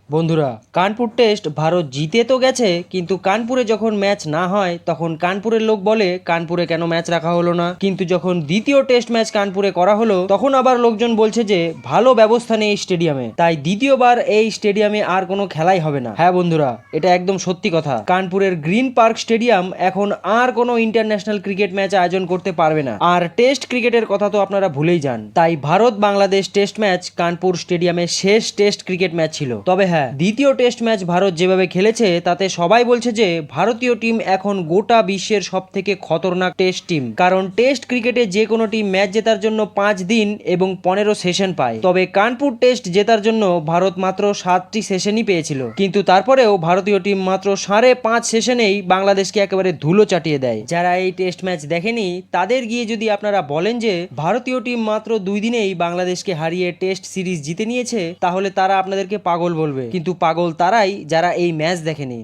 বন্ধুরা, কানপুর টেস্ট ভারত জিতে তো গেছে, কিন্তু কানপুরে যখন ম্যাচ না হয় তখন কানপুরের লোক বলে কানপুরে কেন ম্যাচ রাখা হলো না। কিন্তু যখন দ্বিতীয় টেস্ট ম্যাচ কানপুরে করা হলো তখন আবার লোকজন বলছে যে ভালো ব্যবস্থা নেই স্টেডিয়ামে, তাই দ্বিতীয়বার এই স্টেডিয়ামে আর কোনো খেলাই হবে না। হ্যাঁ বন্ধুরা, এটা একদম সত্যি কথা। কানপুরের গ্রিন পার্ক স্টেডিয়াম এখন আর কোনো ইন্টারন্যাশনাল ক্রিকেট ম্যাচ আয়োজন করতে পারবে না। আর টেস্ট ক্রিকেটের কথা তো আপনারা ভুলেই যান। তাই ভারত বাংলাদেশ টেস্ট ম্যাচ কানপুর স্টেডিয়ামে শেষ টেস্ট ক্রিকেট ম্যাচ ছিল। তবে হ্যাঁ, দ্বিতীয় টেস্ট ম্যাচ ভারত যেভাবে খেলেছে তাতে সবাই বলছে যে ভারতীয় টিম এখন গোটা বিশ্বের সব থেকে খতরনাক টেস্ট টিম। কারণ টেস্ট ক্রিকেটে যে কোনো টিম ম্যাচ জেতার জন্য 5 দিন এবং 15 সেশন পায়, তবে কানপুর টেস্ট জেতার জন্য ভারত মাত্র 7টি সেশনই পেয়েছিল। কিন্তু তারপরেও ভারতীয় টিম মাত্র 5.5 সেশনেই বাংলাদেশকে একেবারে ধুলো চাটিয়ে দেয়। যারা এই টেস্ট ম্যাচ দেখেনি তাদের গিয়ে যদি আপনারা বলেন যে ভারতীয় টিম মাত্র 2 দিনেই বাংলাদেশকে হারিয়ে টেস্ট সিরিজ জিতে নিয়েছে, তাহলে তারা আপনাদেরকে পাগল বলবে। কিন্তু পাগল তারাই যারা এই ম্যাচ দেখেনি।